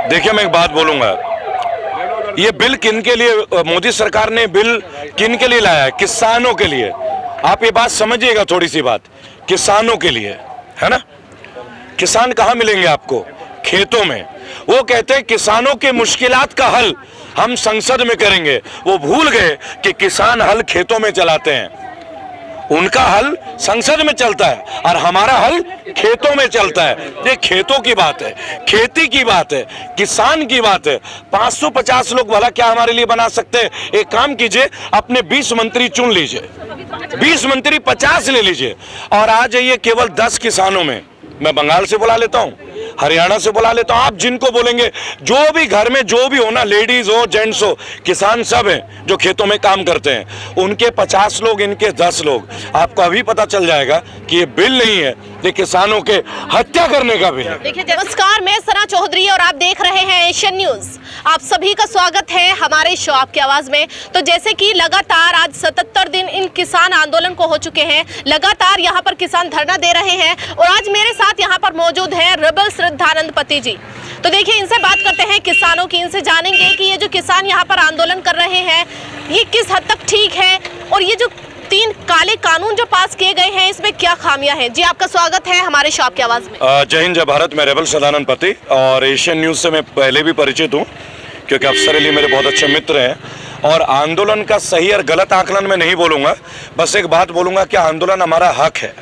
देखिए, मैं एक बात बोलूंगा, ये बिल किन के लिए, मोदी सरकार ने बिल किन के लिए लाया है? किसानों के लिए। आप ये बात समझिएगा, थोड़ी सी बात, किसानों के लिए है ना। किसान कहाँ मिलेंगे आपको? खेतों में। वो कहते हैं किसानों की मुश्किलात का हल हम संसद में करेंगे। वो भूल गए कि किसान हल खेतों में चलाते हैं, उनका हल संसद में चलता है और हमारा हल खेतों में चलता है। ये खेतों की बात है, खेती की बात है, किसान की बात है। 550 लोग भला क्या हमारे लिए बना सकते हैं? एक काम कीजिए, अपने 20 मंत्री चुन लीजिए, 20 मंत्री 50 ले लीजिए और आ जाइए केवल 10 किसानों में। मैं बंगाल से बुला लेता हूं, हरियाणा से बुला लेता हूं। आप जिनको बोलेंगे, जो भी घर में जो भी हो ना, लेडीज हो जेंट्स हो, किसान सब हैं जो खेतों में काम करते हैं, उनके 50 लोग, इनके 10 लोग। आपको अभी पता चल जाएगा कि ये बिल नहीं है, ये किसानों के हत्या करने का बिल है। देखिए, नमस्कार, मैं सना चौधरी और आप देख रहे हैं एशियन न्यूज। आप सभी का स्वागत है हमारे शो आपकी आवाज में। तो जैसे कि लगातार आज 77 दिन इन किसान आंदोलन को हो चुके हैं, लगातार यहाँ पर किसान धरना दे रहे हैं और आज मेरे साथ यहाँ पर मौजूद है रेबल श्रद्धानंद पति जी। तो देखिए, इनसे बात करते हैं किसानों की, इनसे जानेंगे कि ये जो किसान यहाँ पर आंदोलन कर रहे हैं ये किस हद तक ठीक है और ये जो 3 काले कानून जो पास किए गए हैं इसमें क्या खामियां हैं। जी, आपका स्वागत है हमारे शो आपकी आवाज में। जय हिंद, जय भारत। मैं रेबल श्रद्धानंद पति और एशियन न्यूज से मैं पहले भी परिचित हूँ क्योंकि अफसर अली मेरे बहुत अच्छे मित्र हैं। और आंदोलन का सही और गलत आकलन मैं नहीं बोलूँगा, बस एक बात बोलूँगा कि आंदोलन हमारा हक है।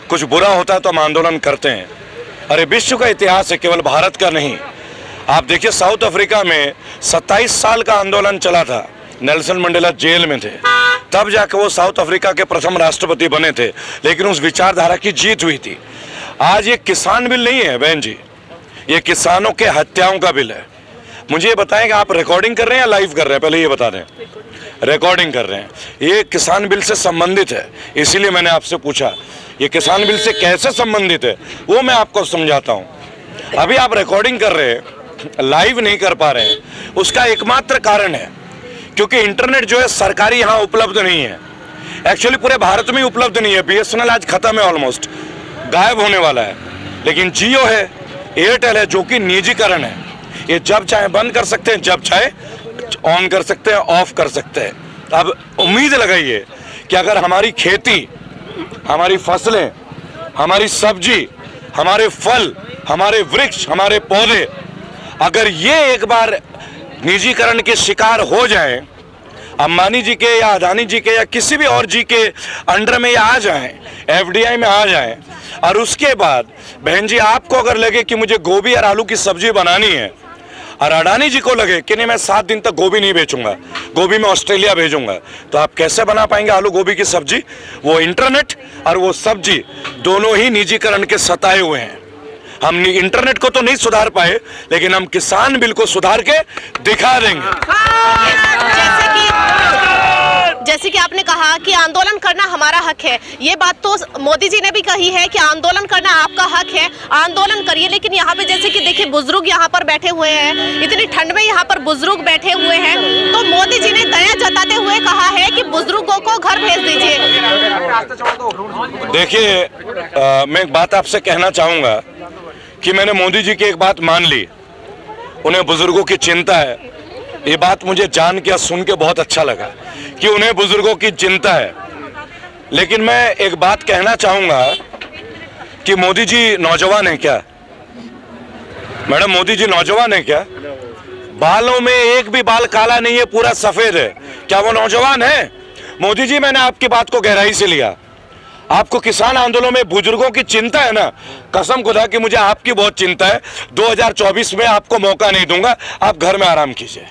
कुछ बुरा होता है तो हम आंदोलन करते हैं। अरे विश्व का इतिहास है, केवल भारत का नहीं। आप देखिए, साउथ अफ्रीका में 27 साल का आंदोलन चला था। नेल्सन मंडेला जेल में थे, तब जाकर वो साउथ अफ्रीका के प्रथम राष्ट्रपति बने थे, लेकिन उस विचारधारा की जीत हुई थी। आज ये किसान बिल नहीं है बहन जी, ये किसानों के हत्याओं का बिल है। मुझे ये बताएं कि आप रिकॉर्डिंग कर रहे हैं या लाइव कर रहे हैं? पहले ये बता दें। रिकॉर्डिंग कर रहे हैं। ये किसान बिल से संबंधित है, इसीलिए मैंने आपसे पूछा ये किसान बिल से कैसे संबंधित है, वो मैं आपको समझाता हूँ। अभी आप रिकॉर्डिंग कर रहे हैं, लाइव नहीं कर पा रहे हैं, उसका एकमात्र कारण है क्योंकि इंटरनेट जो है सरकारी यहाँ उपलब्ध नहीं है। एक्चुअली पूरे भारत में उपलब्ध नहीं है। BSNL आज खत्म है, ऑलमोस्ट गायब होने वाला है। लेकिन जियो है, एयरटेल है, जो कि निजीकरण है। ये जब चाहे बंद कर सकते हैं, जब चाहे ऑन कर सकते हैं, ऑफ कर सकते हैं। अब उम्मीद लगाइए कि अगर हमारी खेती, हमारी फसलें, हमारी सब्जी, हमारे फल, हमारे वृक्ष, हमारे पौधे, अगर ये एक बार निजीकरण के शिकार हो जाएं, अंबानी जी के या अदानी जी के या किसी भी और जी के अंडर में आ जाएं, FDI में आ जाएं, और उसके बाद बहन जी आपको अगर लगे कि मुझे गोभी और आलू की सब्जी बनानी है और अडानी जी को लगे कि नहीं मैं 7 दिन तक गोभी नहीं बेचूंगा, गोभी मैं ऑस्ट्रेलिया भेजूंगा, तो आप कैसे बना पाएंगे आलू गोभी की सब्जी? वो इंटरनेट और वो सब्जी दोनों ही निजीकरण के सताए हुए हैं। हम इंटरनेट को तो नहीं सुधार पाए, लेकिन हम किसान बिल को सुधार के दिखा देंगे। जैसे कि आपने कहा कि आंदोलन करना हमारा हक है, ये बात तो मोदी जी ने भी कही है कि आंदोलन करना आपका हक है, आंदोलन करिए। लेकिन यहाँ पे जैसे कि देखिए, बुजुर्ग यहाँ पर बैठे हुए हैं, इतनी ठंड में यहाँ पर बुजुर्ग बैठे हुए हैं, तो मोदी जी ने दया जताते हुए कहा है कि बुजुर्गों को घर भेज दीजिए। देखिए, मैं एक बात आपसे कहना चाहूंगा कि मैंने मोदी जी की एक बात मान ली, उन्हें बुजुर्गों की चिंता है। ये बात मुझे जान के सुन के बहुत अच्छा लगा कि उन्हें बुजुर्गों की चिंता है। लेकिन मैं एक बात कहना चाहूंगा कि मोदी जी नौजवान है क्या? मैडम, मोदी जी नौजवान है क्या? बालों में एक भी बाल काला नहीं है, पूरा सफेद है। क्या वो नौजवान है? मोदी जी, मैंने आपकी बात को गहराई से लिया। आपको किसान आंदोलन में बुजुर्गों की चिंता है ना, कसम खुदा कि मुझे आपकी बहुत चिंता है। 2024 में आपको मौका नहीं दूंगा, आप घर में आराम कीजिए,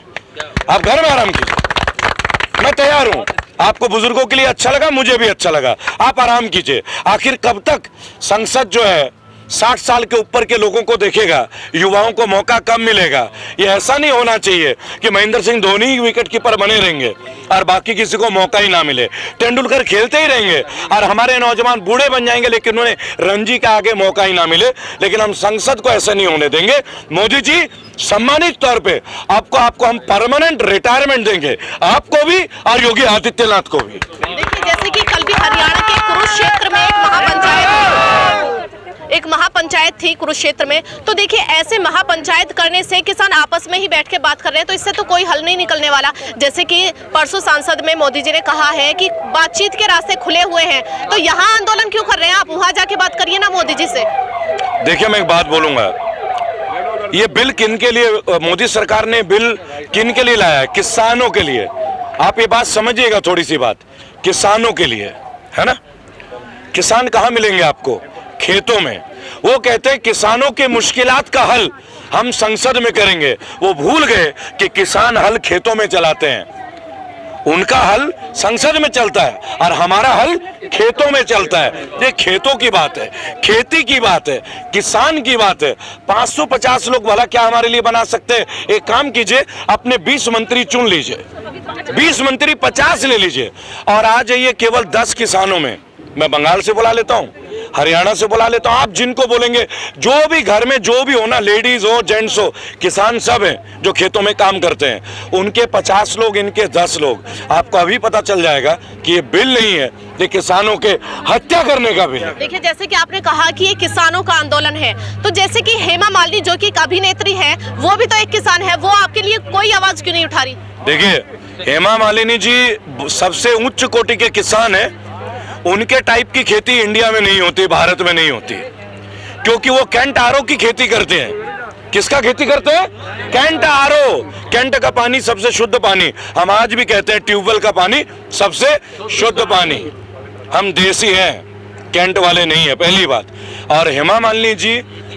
आप घर में आराम कीजिए। मैं तैयार हूं, आपको बुजुर्गों के लिए अच्छा लगा, मुझे भी अच्छा लगा, आप आराम कीजिए। आखिर कब तक संसद जो है 60 साल के ऊपर के लोगों को देखेगा? युवाओं को मौका कम मिलेगा। ये ऐसा नहीं होना चाहिए कि महेंद्र सिंह धोनी ही विकेट कीपर बने रहेंगे और बाकी किसी को मौका ही ना मिले। तेंदुलकर खेलते ही रहेंगे और हमारे नौजवान बूढ़े बन जाएंगे, लेकिन उन्हें रणजी का आगे मौका ही ना मिले। लेकिन हम संसद को ऐसा नहीं होने देंगे। मोदी जी, सम्मानित तौर पे आपको हम परमानेंट रिटायरमेंट देंगे, आपको भी और योगी आदित्यनाथ को भी। देखिए, जैसे कि कल भी हरियाणा के कुरुक्षेत्र में एक महापंचायत एक महापंचायत थी कुरुक्षेत्र में। तो देखिए, ऐसे महापंचायत करने से किसान आपस में ही बैठ के बात कर रहे हैं, तो इससे तो कोई हल नहीं निकलने वाला। जैसे कि परसों संसद में मोदी जी ने कहा है कि बातचीत के रास्ते खुले हुए हैं, तो यहाँ आंदोलन क्यों कर रहे हैं? आप वहां जाके बात करिए ना मोदी जी से। देखिए, मैं एक बात बोलूंगा, ये बिल किन के लिए, मोदी सरकार ने बिल किन के लिए लाया है? किसानों के लिए। आप ये बात समझिएगा, थोड़ी सी बात, किसानों के लिए है ना। किसान कहाँ मिलेंगे आपको? खेतों में। वो कहते हैं किसानों के मुश्किलात का हल हम संसद में करेंगे। वो भूल गए कि किसान हल खेतों में चलाते हैं, उनका हल संसद में चलता है और हमारा हल खेतों में चलता है। ये खेतों की बात है, खेती की बात है, किसान की बात है। 550 लोग भला क्या हमारे लिए बना सकते हैं? एक काम कीजिए, अपने 20 मंत्री चुन लीजिए, 20 मंत्री 50 ले लीजिए और आ जाइए केवल 10 किसानों में। मैं बंगाल से बुला लेता हूं, हरियाणा से बुला लेता हूं। आप जिनको बोलेंगे, जो भी घर में जो भी हो ना, लेडीज हो जेंट्स हो, किसान सब हैं जो खेतों में काम करते हैं, उनके 50 लोग, इनके 10 लोग। आपको अभी पता चल जाएगा कि ये बिल नहीं है, ये किसानों के हत्या करने का बिल है। देखिए, जैसे कि आपने कहा कि ये किसानों का आंदोलन है, तो जैसे कि हेमा मालिनी जो कि एक अभिनेत्री है, वो भी तो एक किसान है, वो आपके लिए कोई आवाज क्यों नहीं उठा रही? देखिए, हेमा मालिनी जी सबसे उच्च कोटि के किसान है। उनके टाइप की खेती इंडिया में नहीं होती, भारत में नहीं होती, क्योंकि वो कैंट आरओ की खेती करते हैं। किसका खेती करते हैं? Cantt RO. कैंट का पानी सबसे शुद्ध पानी। हम आज भी कहते हैं ट्यूबवेल का पानी सबसे शुद्ध पानी। हम देसी हैं, कैंट वाले नहीं है, पहली बात। और हेमा मालिनी जी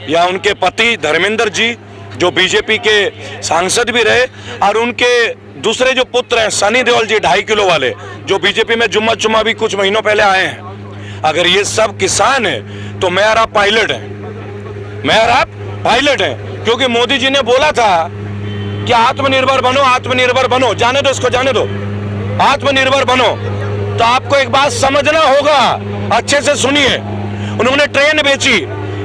या उनके पति धर्मेंद्र जी, जो बीजेपी के सांसद भी रहे, और उनके दूसरे जो पुत्र हैं सनी देओल जी 2.5 किलो वाले, जो बीजेपी में जुम्मा चुम्मा भी कुछ महीनों पहले आए हैं। अगर ये सब किसान हैं तो मैं और आप पायलट हैं, मैं और आप पायलट हैं। क्योंकि मोदी जी ने बोला था कि आत्मनिर्भर बनो, आत्मनिर्भर बनो। जाने दो इसको, जाने दो, आत्मनिर्भर बनो। तो आपको एक बात समझना होगा, अच्छे से सुनिए। उन्होंने ट्रेन बेची,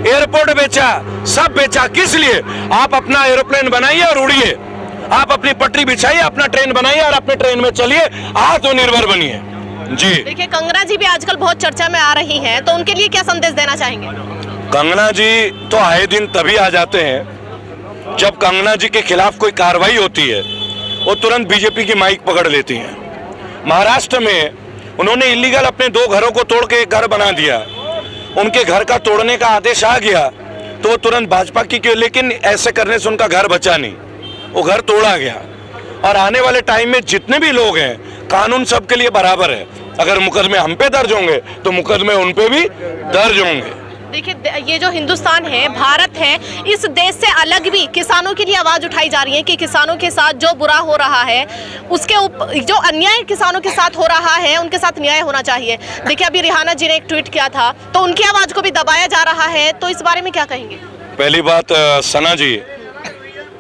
एयरपोर्ट बेचा, सब बेचा। किस लिए? आप अपना एरोप्लेन बनाइए और उड़िए, आप अपनी पटरी बिछाइए, अपना ट्रेन बनाइए और अपने ट्रेन में चलिए, आत्मनिर्भर बनिए। जी देखिए, कंगना जी भी आजकल बहुत चर्चा में आ रही हैं, तो उनके लिए क्या संदेश देना चाहेंगे? कंगना जी तो आए दिन तभी आ जाते हैं जब कंगना जी के खिलाफ कोई कार्रवाई होती है, वो तुरंत बीजेपी की माइक पकड़ लेती हैं। महाराष्ट्र में उन्होंने इलीगल अपने 2 घरों को तोड़ के एक घर बना दिया। उनके घर का तोड़ने का आदेश आ गया तो वो तुरंत भाजपा की क्यों, लेकिन ऐसे करने से उनका घर बचा नहीं, वो घर तोड़ा गया। और आने वाले टाइम में जितने भी लोग हैं, कानून सबके लिए बराबर है। अगर मुकदमे हम पे दर्ज होंगे तो मुकदमे उन पे भी दर्ज होंगे। देखिए, ये जो हिंदुस्तान है, भारत है, इस देश से अलग भी किसानों के लिए आवाज उठाई जा रही है कि किसानों के साथ जो बुरा हो रहा है, उसके जो अन्याय किसानों के साथ हो रहा है, उनके साथ न्याय होना चाहिए। देखिए, अभी रिहाना जी ने एक ट्वीट किया था, तो उनकी आवाज को भी दबाया जा रहा है, तो इस बारे में क्या कहेंगे? पहली बात, सना जी,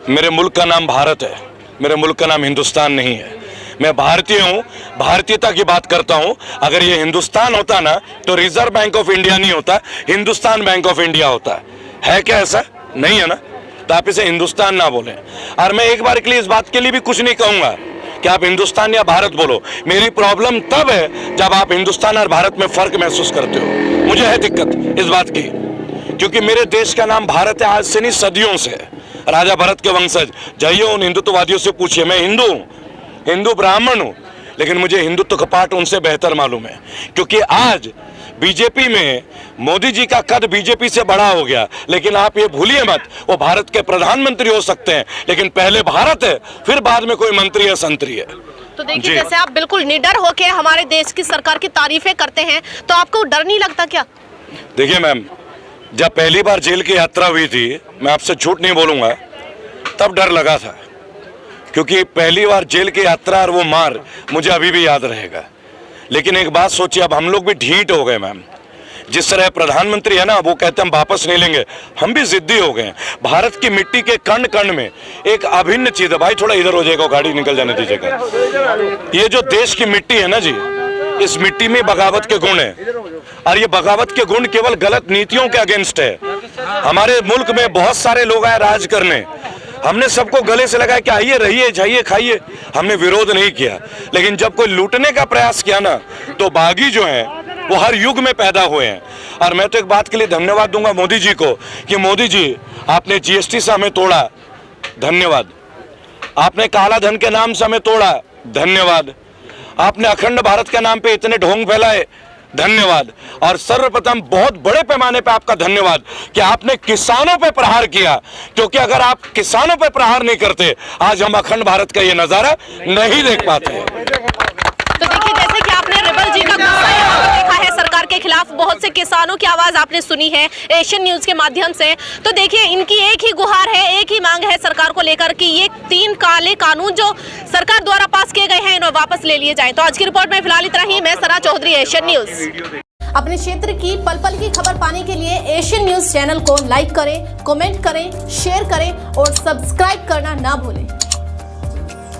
मेरे मुल्क का नाम भारत है, मेरे मुल्क का नाम हिंदुस्तान नहीं है। मैं भारतीय हूँ, भारतीयता की बात करता हूँ। अगर ये हिंदुस्तान होता ना तो रिजर्व बैंक ऑफ इंडिया नहीं होता, हिंदुस्तान बैंक ऑफ इंडिया होता है क्या ऐसा? नहीं है ना। तो आप इसे हिंदुस्तान ना बोलें। और मैं एक बार के लिए इस बात के लिए भी कुछ नहीं कहूँगा कि आप हिंदुस्तान या भारत बोलो। मेरी प्रॉब्लम तब है जब आप हिंदुस्तान और भारत में फर्क महसूस करते हो। मुझे है दिक्कत इस बात की, क्योंकि मेरे देश का नाम भारत है, आज से नहीं सदियों से। राजा भरत के वंशज, जाइए उन हिंदुत्ववादियों से पूछिए। मैं हिंदू हूँ, हिंदू ब्राह्मण हूँ, लेकिन मुझे हिंदुत्व का पाठ उनसे बेहतर मालूम है। क्योंकि आज बीजेपी में मोदी जी का कद बीजेपी से बड़ा हो गया, लेकिन आप ये भूलिए मत, वो भारत के प्रधानमंत्री हो सकते हैं, लेकिन पहले भारत है, फिर बाद में कोई मंत्री या संतरी है। तो देखिए, जैसे आप बिल्कुल निडर होके हमारे देश की सरकार की तारीफें करते हैं, तो आपको डर नहीं लगता क्या? देखिए मैम, जब पहली बार जेल की यात्रा हुई थी, मैं आपसे झूठ नहीं बोलूँगा, तब डर लगा था। क्योंकि पहली बार जेल की यात्रा और वो मार मुझे अभी भी याद रहेगा। लेकिन एक बात सोचिए, अब हम लोग भी ढीठ हो गए मैम। जिस तरह प्रधानमंत्री है ना, वो कहते हैं हम वापस नहीं लेंगे, हम भी जिद्दी हो गए। भारत की मिट्टी के कण कण में एक अभिन्न चीज है। भाई थोड़ा इधर हो जाएगा, गाड़ी निकल जाने दीजिएगा। ये जो देश की मिट्टी है ना जी, इस मिट्टी में बगावत के गुण है, और ये बगावत के गुण केवल गलत नीतियों के अगेंस्ट है। हमारे मुल्क में बहुत सारे लोग आए राज करने, हमने सबको गले से लगाया कि आइए, रहिए, जाइए, खाइए, हमने विरोध नहीं किया। लेकिन जब कोई लूटने का प्रयास किया ना, तो बागी जो है वो हर युग में पैदा हुए हैं। और मैं तो एक बात के लिए धन्यवाद दूंगा मोदी जी को कि मोदी जी आपने जीएसटी से हमें तोड़ा, धन्यवाद। आपने काला धन के नाम से हमें तोड़ा, धन्यवाद। आपने अखंड भारत के नाम पे इतने ढोंग फैलाए, धन्यवाद। और सर्वप्रथम बहुत बड़े पैमाने पे आपका धन्यवाद कि आपने किसानों पे प्रहार किया, क्योंकि अगर आप किसानों पे प्रहार नहीं करते आज हम अखंड भारत का ये नजारा नहीं देख पाते। तो देखिए, जैसे कि आपने रिबल जी का गुस्सा यहाँ पर देखा है सरकार के खिलाफ, बहुत से किसानों की आवाज आपने सुनी है एशियन न्यूज के माध्यम से। तो देखिए, इनकी एक ही गुहार है, एक ही मांग है सरकार को लेकर कि ये 3 काले कानून जो सरकार द्वारा पास किए गए हैं इन्हें वापस ले लिए जाएं। तो आज की रिपोर्ट में फिलहाल इतना ही। मैं सना चौधरी, एशियन न्यूज। अपने क्षेत्र की पल पल की खबर पाने के लिए एशियन न्यूज चैनल को लाइक करें, कमेंट करें, शेयर करें और सब्सक्राइब करना ना भूलें।